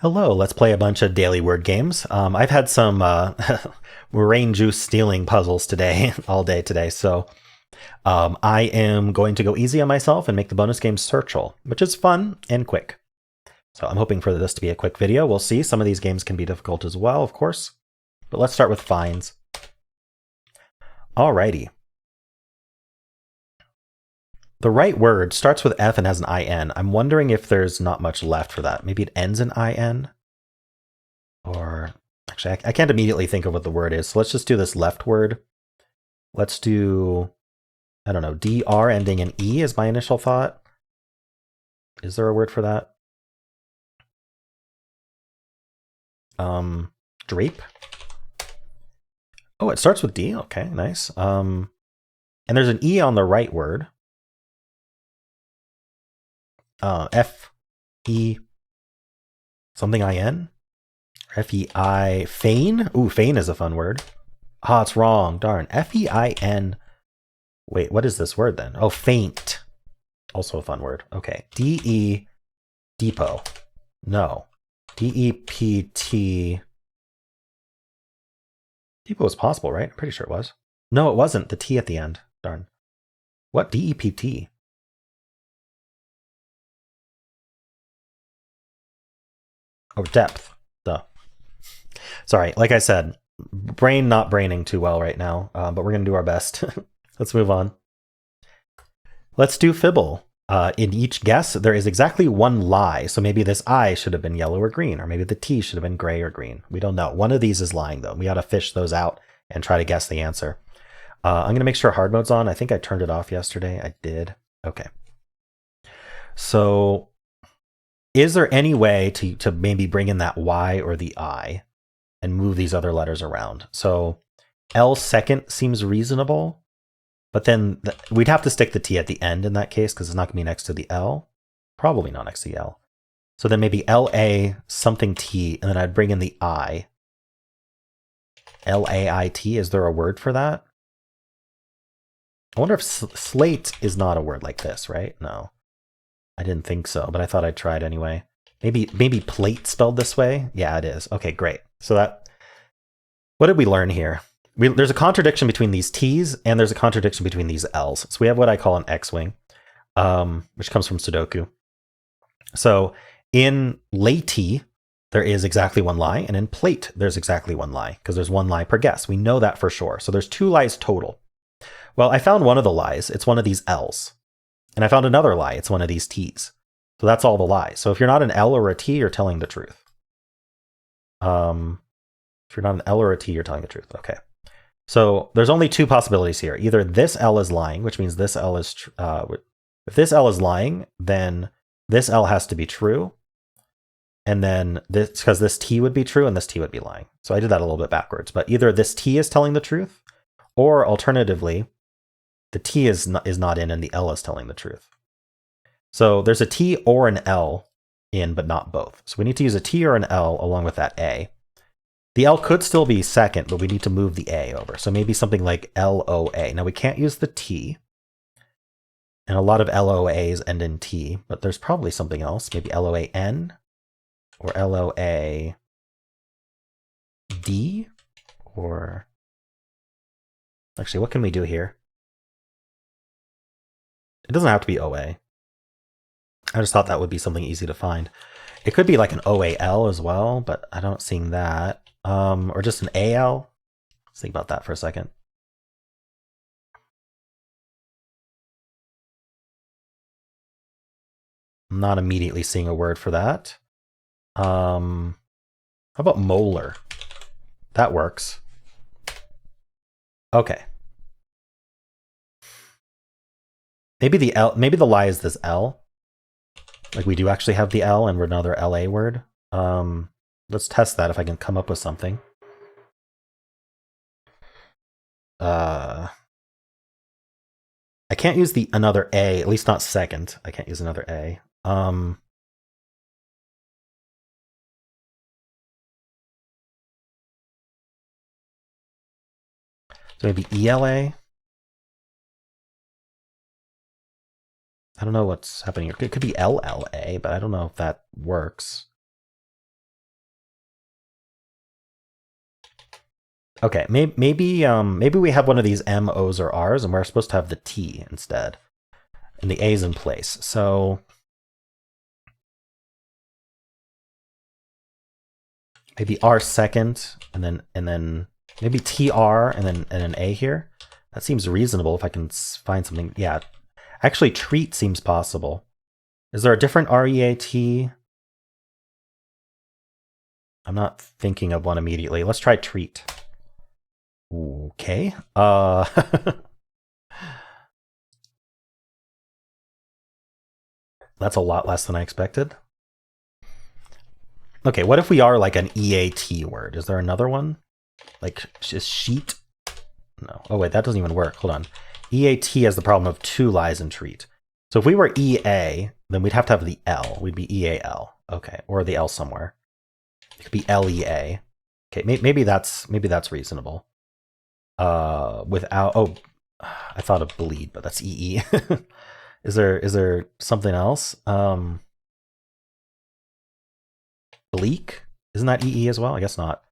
Hello, let's play a bunch of daily word games. I've had some rain juice stealing puzzles today, all day today, so I am going to go easy on myself and make the bonus game Searchle, which is fun and quick. So I'm hoping for this to be a quick video. We'll see. Some of these games can be difficult as well, of course. But let's start with finds. Alrighty. The right word starts with F and has an IN. I'm wondering if there's not much left for that. Maybe it ends in IN? Or actually, I can't immediately think of what the word is. So let's just do this left word. Let's do, I don't know, DR ending in E is my initial thought. Is there a word for that? Drape? Oh, it starts with D. Okay, nice. And there's an E on the right word. F, E, something IN? F-E-I, feign? Ooh, feign is a fun word. Ah, it's wrong. Darn. F-E-I-N. Wait, what is this word then? Oh, faint. Also a fun word. Okay. D-E, depot. No. D-E-P-T. Depot was possible, right? I'm pretty sure it was. No, it wasn't. The T at the end. Darn. What? D-E-P-T? Oh, depth. Duh. Sorry, like I said, brain not braining too well right now, but we're going to do our best. Let's move on. Let's do Fibble. In each guess, there is exactly one lie. So maybe this I should have been yellow or green, or maybe the T should have been gray or green. We don't know. One of these is lying, though. We got to fish those out and try to guess the answer. I'm going to make sure hard mode's on. I think I turned it off yesterday. I did. Okay. So is there any way to maybe bring in that Y or the I and move these other letters around? So L second seems reasonable, but then we'd have to stick the T at the end in that case because it's not going to be next to the L. Probably not next to the L. So then maybe LA something T, and then I'd bring in the I. L-A-I-T, is there a word for that? I wonder if slate is not a word like this, right? No. I didn't think so, but I thought I'd try it anyway. Maybe plate spelled this way? Yeah, it is. Okay, great. So what did we learn here? There's a contradiction between these T's and there's a contradiction between these L's. So we have what I call an X-wing, which comes from Sudoku. So in late, there is exactly one lie, and in plate, there's exactly one lie, because there's one lie per guess. We know that for sure. So there's two lies total. Well, I found one of the lies. It's one of these L's. And I found another lie. It's one of these T's. So that's all the lies. So if you're not an L or a T, you're telling the truth. If you're not an L or a T, you're telling the truth. Okay. So there's only two possibilities here. Either this L is lying, which means this L is if this L is lying, then this L has to be true. And then this, because this T would be true and this T would be lying. So I did that a little bit backwards. But either this T is telling the truth, or alternatively, the T is not in and the L is telling the truth. So there's a T or an L in, but not both. So we need to use a T or an L along with that A. The L could still be second, but we need to move the A over. So maybe something like LOA. Now we can't use the T. And a lot of LOAs end in T, but there's probably something else. Maybe LOAN or LOAD or actually, what can we do here? It doesn't have to be OA. I just thought that would be something easy to find. It could be like an OAL as well, but I don't see that. Or just an AL. Let's think about that for a second. I'm not immediately seeing a word for that. How about molar? That works. Okay. Maybe the lie is this L. Like we do actually have the L and we're another LA word. Let's test that if I can come up with something. I can't use another A, at least not second. I can't use another A. So maybe ELA. I don't know what's happening here. It could be LLA, but I don't know if that works. Okay, maybe we have one of these M, O's, or R's, and we're supposed to have the T instead, and the A's in place. So maybe R second, and then maybe TR, and then an A here. That seems reasonable if I can find something. Yeah, actually, treat seems possible. Is there a different REAT? I'm not thinking of one immediately. Let's try treat. Okay. That's a lot less than I expected. Okay, what if we are like an EAT word? Is there another one? Like, is sheet? No. Oh, wait, that doesn't even work. Hold on. EAT has the problem of two lies in treat. So if we were EA, then we'd have to have the L. We'd be EAL. Okay, or the L somewhere. It could be LEA. Okay, maybe that's reasonable. Without, oh, I thought of bleed, but that's EE. Is there something else? Bleak? Isn't that EE as well? I guess not.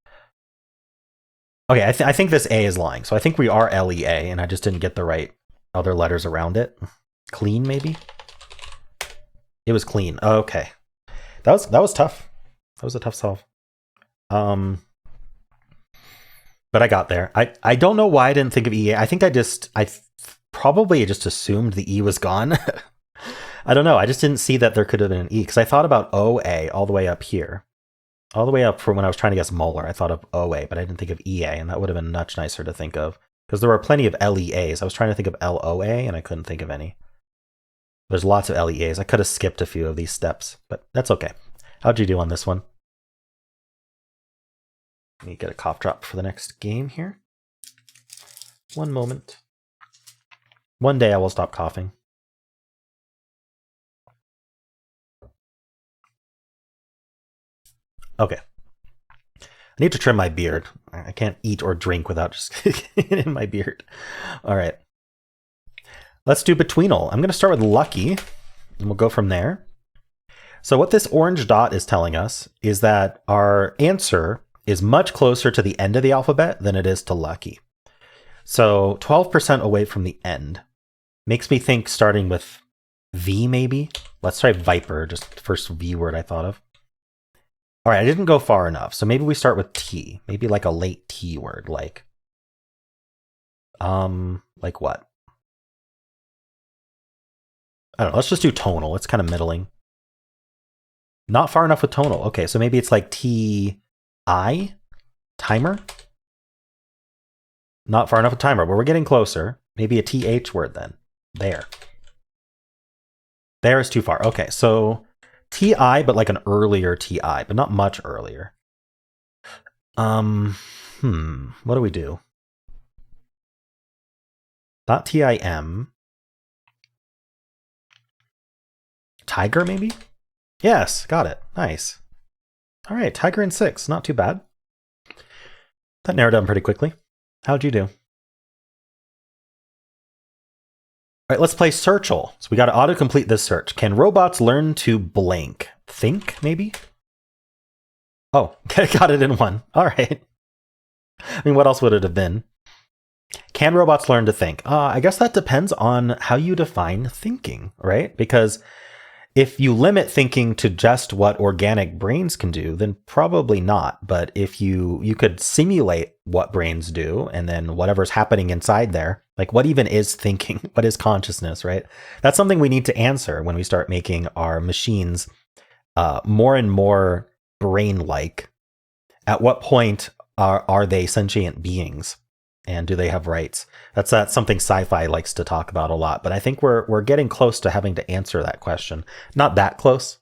Okay, I think this A is lying. So I think we are LEA, and I just didn't get the right other letters around it. Clean, maybe? It was clean. Okay. That was tough. That was a tough solve. But I got there. I don't know why I didn't think of EA. I think I probably just assumed the E was gone. I don't know. I just didn't see that there could have been an E, because I thought about OA all the way up here. All the way up from when I was trying to guess molar, I thought of OA, but I didn't think of EA, and that would have been much nicer to think of, because there were plenty of LEAs. I was trying to think of LOA, and I couldn't think of any. There's lots of LEAs. I could have skipped a few of these steps, but that's okay. How'd you do on this one? Let me get a cough drop for the next game here. One moment. One day I will stop coughing. Okay. I need to trim my beard. I can't eat or drink without just getting in my beard. All right. Let's do Betweenle. I'm going to start with lucky, and we'll go from there. So what this orange dot is telling us is that our answer is much closer to the end of the alphabet than it is to lucky. So 12% away from the end. Makes me think starting with V maybe. Let's try Viper, just the first V word I thought of. All right, I didn't go far enough. So maybe we start with T. Maybe like a late T word, like what? I don't know. Let's just do tonal. It's kind of middling. Not far enough with tonal. Okay, so maybe it's like T-I? Timer? Not far enough with timer, but we're getting closer. Maybe a TH word then. There. There is too far. Okay, so TI, but like an earlier TI, but not much earlier. What do we do? Not TIM. Tiger, maybe? Yes, got it. Nice. All right, Tiger in 6. Not too bad. That narrowed down pretty quickly. How'd you do? All right, let's play Searchle. So we got to autocomplete this search. Can robots learn to blank? Think, maybe? Oh, got it in 1. All right. I mean, what else would it have been? Can robots learn to think? I guess that depends on how you define thinking, right? Because if you limit thinking to just what organic brains can do, then probably not. But if you could simulate what brains do, and then whatever's happening inside there, like what even is thinking? What is consciousness, right? That's something we need to answer when we start making our machines more and more brain-like. At what point are they sentient beings? And do they have rights? That's something sci-fi likes to talk about a lot. But I think we're getting close to having to answer that question. Not that close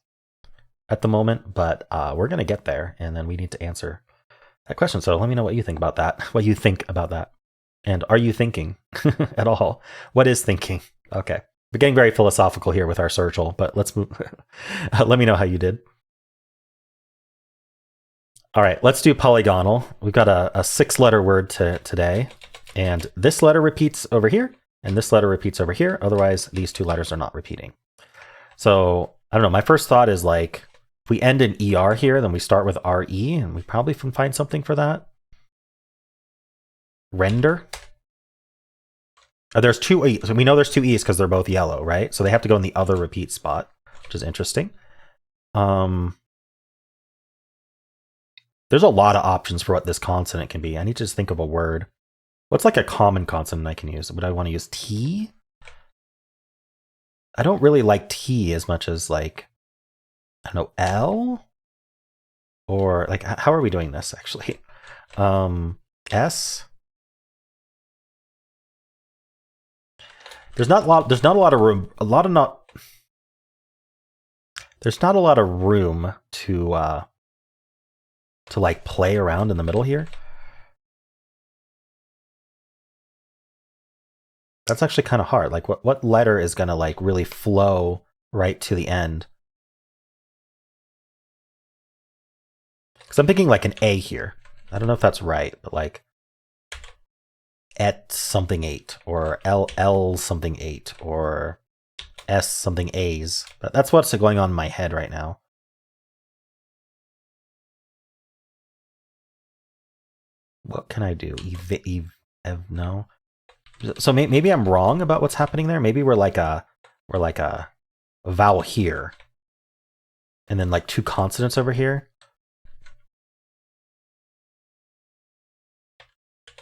at the moment, but we're going to get there. And then we need to answer that question. So let me know what you think about that. What you think about that. And are you thinking at all? What is thinking? Okay. We're getting very philosophical here with our Searchle, but let's move. Let me know how you did. All right, let's do polygonal. We've got a 6-letter word today, and this letter repeats over here, and this letter repeats over here. Otherwise, these 2 letters are not repeating. So I don't know. My first thought is like, if we end in ER here, then we start with RE, and we probably can find something for that. render. There's two E's. So we know there's two E's because they're both yellow, right? So they have to go in the other repeat spot, which is interesting. There's a lot of options for what this consonant can be. I need to just think of a word. What's like a common consonant I can use? Would I want to use T? I don't really like T as much as like, I don't know, L? Or like, how are we doing this actually? S? There's not a lot of room. There's not a lot of room to like play around in the middle here. That's actually kind of hard. Like what letter is gonna like really flow right to the end? Because I'm thinking like an A here. I don't know if that's right, but like et something 8 or L something 8 or S something A's. That's what's going on in my head right now. What can I do? No. So maybe I'm wrong about what's happening there. Maybe we're like a vowel here, and then like two consonants over here.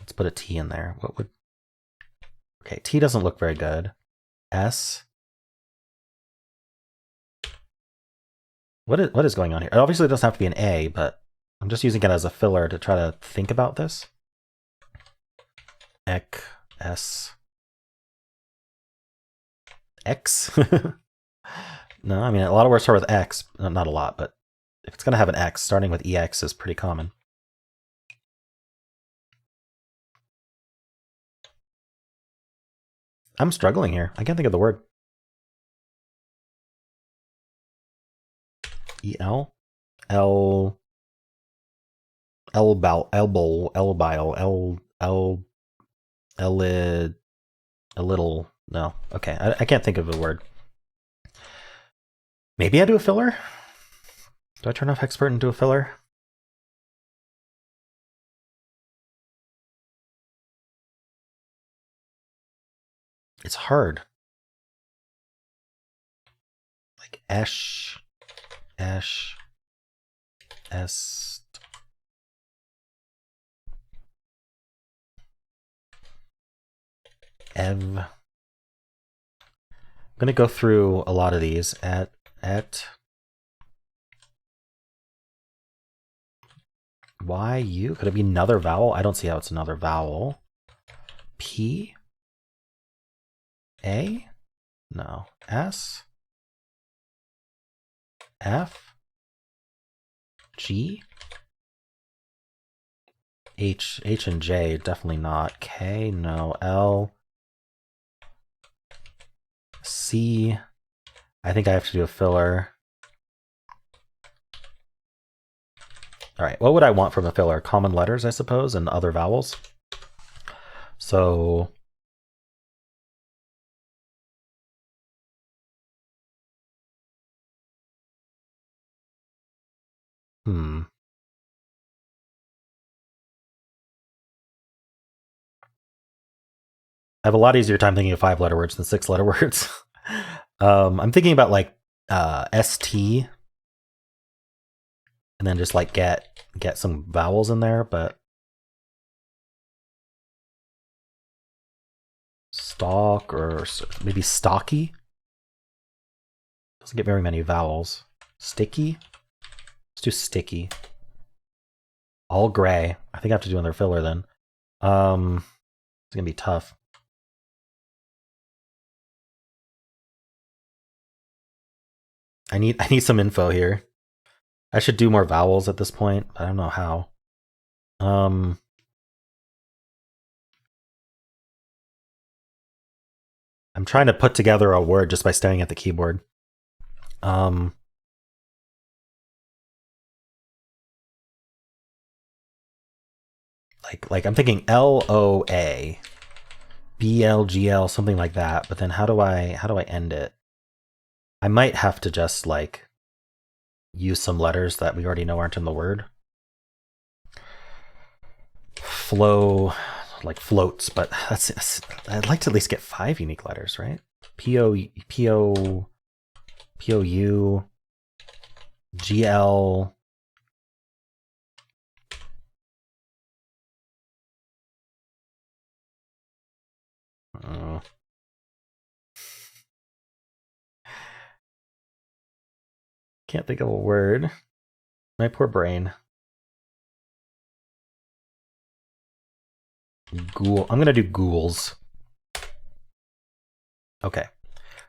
Let's put a T in there. What would? Okay, T doesn't look very good. S. What is going on here? It obviously doesn't have to be an A, but I'm just using it as a filler to try to think about this. S. X? No, I mean, a lot of words start with X. Not a lot, but if it's going to have an X, starting with EX is pretty common. I'm struggling here. I can't think of the word. E-L? L... Elbow, elbile, a little, no. Okay, I can't think of a word. Maybe I do a filler? Do I turn off expert and do a filler? It's hard. Like esh, est. Ev. I'm going to go through a lot of these. Et. Y, U. Could it be another vowel? I don't see how it's another vowel. P. A. No. S. F. G. H and J, definitely not. K, no. L. C. I think I have to do a filler. All right, what would I want from a filler? Common letters, I suppose, and other vowels. So I have a lot easier time thinking of 5-letter words than 6-letter words. I'm thinking about like ST, and then just like get some vowels in there, but stalk or maybe stocky doesn't get very many vowels. Sticky, let's do sticky. All gray. I think I have to do another filler then. It's gonna be tough. I need some info here. I should do more vowels at this point. I don't know how. I'm trying to put together a word just by staring at the keyboard. Like I'm thinking LOA, BLGL, something like that. But then how do I end it? I might have to just like use some letters that we already know aren't in the word. Flow, like floats, but I'd like to at least get 5 unique letters, right? P-O-U, G-L, can't think of a word. My poor brain. Ghoul. I'm gonna do ghouls. Okay.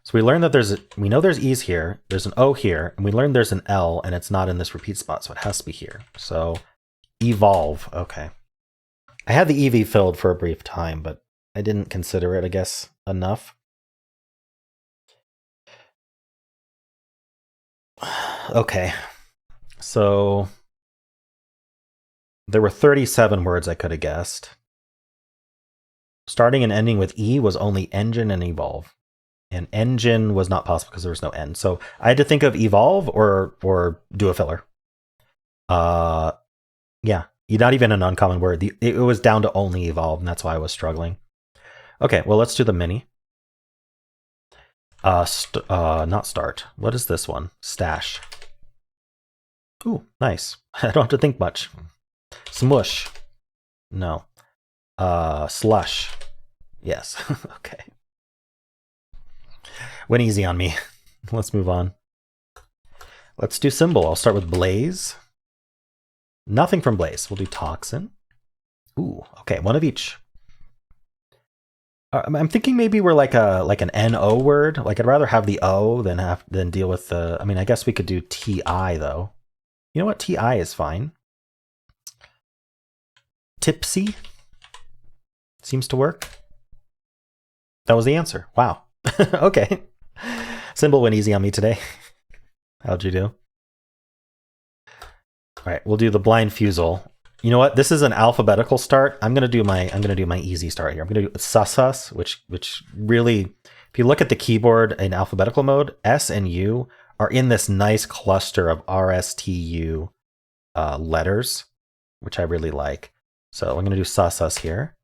So we learned that we know there's E's here, there's an O here, and we learned there's an L, and it's not in this repeat spot, so it has to be here. So evolve. Okay. I had the EV filled for a brief time, but I didn't consider it, I guess, enough. Okay. So there were 37 words I could have guessed. Starting and ending with E was only engine and evolve. And engine was not possible because there was no N. So I had to think of evolve or do a filler. Yeah, not even an uncommon word. It was down to only evolve, and that's why I was struggling. Okay, well, let's do the mini. Not start. What is this one? Stash. Ooh, nice. I don't have to think much. Smush. No. Slush. Yes. Okay. Went easy on me. Let's move on. Let's do Symble. I'll start with Blaze. Nothing from Blaze. We'll do Toxin. Ooh, okay, one of each. I'm thinking maybe we're like an NO word. Like I'd rather have the O than deal with the. I mean, I guess we could do TI though. You know what? TI is fine. Tipsy seems to work. That was the answer. Wow. Okay. Symble went easy on me today. How'd you do? All right, we'll do the blind Fusele. You know what? This is an alphabetical start. I'm gonna do my easy start here. I'm gonna do sus, which really, if you look at the keyboard in alphabetical mode, S and U are in this nice cluster of RSTU letters, which I really like. So I'm gonna do sus here.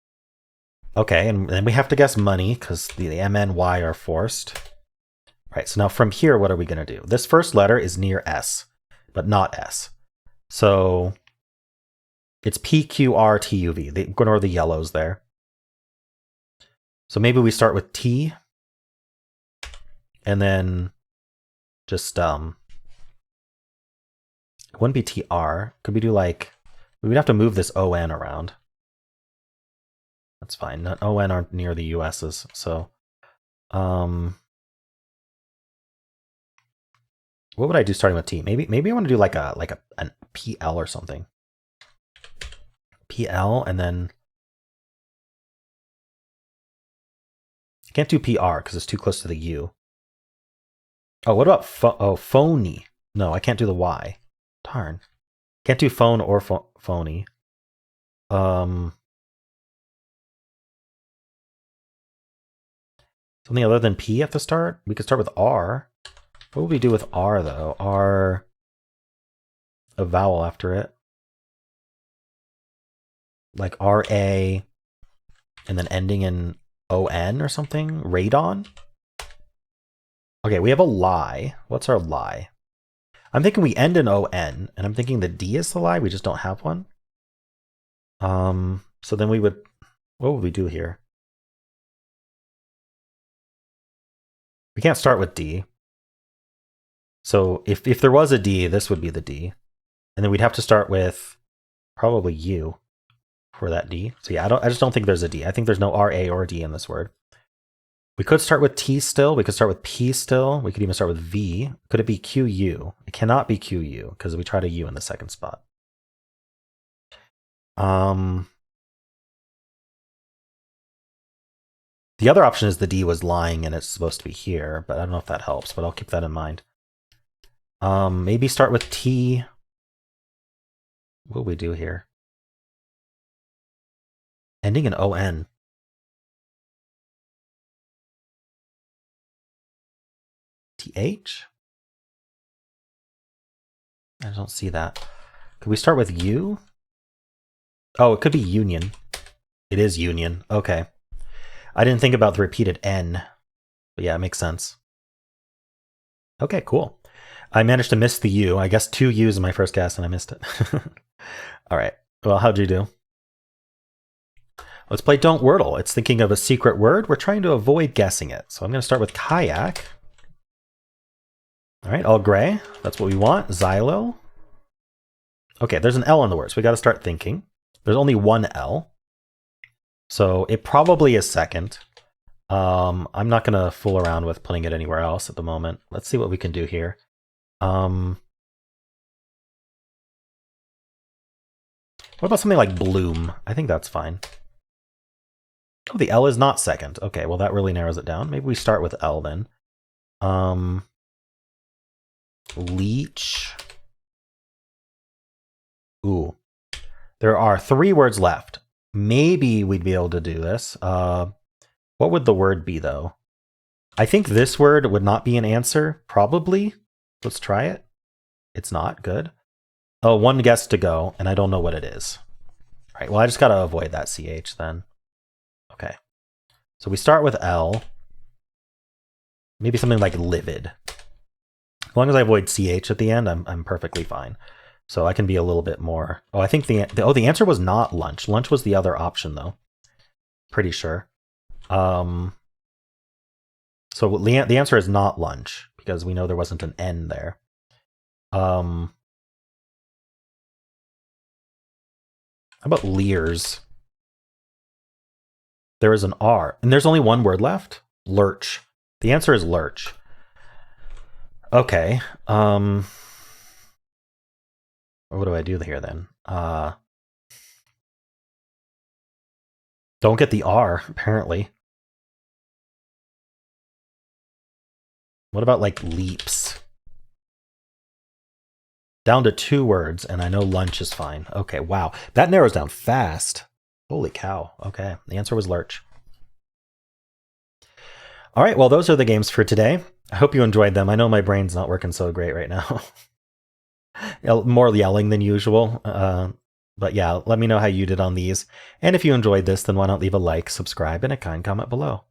Okay, and then we have to guess money because the MNY are forced. All right, so now from here, what are we gonna do? This first letter is near S, but not S. So it's PQRTUV. Ignore the yellows there. So maybe we start with T, and then just it wouldn't be TR. Could we do like we'd have to move this ON around. That's fine. ON aren't near the US's, so what would I do starting with T? Maybe I want to do like an PL or something. PL, and then I can't do PR because it's too close to the U. Oh, what about phony? No, I can't do the Y. Darn. Can't do phone or phony. Something other than P at the start? We could start with R. What would we do with R, though? R, a vowel after it. Like RA, and then ending in ON or something? Radon? Okay, we have a lie. What's our lie? I'm thinking we end in ON, and I'm thinking the D is the lie. We just don't have one. So then what would we do here? We can't start with D. So if there was a D, this would be the D. And then we'd have to start with probably U for that D. So yeah, I just don't think there's a D. I think there's no RA or D in this word. We could start with T still. We could start with P still. We could even start with V. Could it be QU? It cannot be QU because we tried a U in the second spot. The other option is the D was lying and it's supposed to be here, but I don't know if that helps, but I'll keep that in mind. Maybe start with T. What will we do here? Ending in ON. TH? I don't see that. Could we start with U? Oh, it could be union. It is union. Okay. I didn't think about the repeated N. But yeah, it makes sense. Okay, cool. I managed to miss the U. I guess 2 U's in my first guess, and I missed it. All right. Well, how'd you do? Let's play Don't Wordle. It's thinking of a secret word. We're trying to avoid guessing it. So I'm going to start with kayak. All right, all gray. That's what we want. Xylo. Okay, there's an L in the word, so we got to start thinking. There's only one L. So it probably is second. I'm not going to fool around with putting it anywhere else at the moment. Let's see what we can do here. What about something like bloom? I think that's fine. Oh, the L is not second. Okay, well that really narrows it down. Maybe we start with L then. Leech. Ooh. There are 3 words left. Maybe we'd be able to do this. What would the word be, though? I think this word would not be an answer, probably. Let's try it. It's not. Good. Oh, 1 guess to go, and I don't know what it is. All right, well, I just got to avoid that CH then. Okay. So we start with L. Maybe something like livid. As long as I avoid CH at the end, I'm perfectly fine. So I can be a little bit more... Oh, I think the answer was not lunch. Lunch was the other option, though. Pretty sure. So the answer is not lunch, because we know there wasn't an N there. How about leers? There is an R, and there's only 1 word left? Lurch. The answer is lurch. Okay. What do I do here then? Don't get the R, apparently. What about like leaps? Down to 2 words, and I know lunch is fine. Okay, wow. That narrows down fast. Holy cow. Okay, the answer was lurch. All right, well, those are the games for today. I hope you enjoyed them. I know my brain's not working so great right now. More yelling than usual. But yeah, let me know how you did on these. And if you enjoyed this, then why not leave a like, subscribe, and a kind comment below.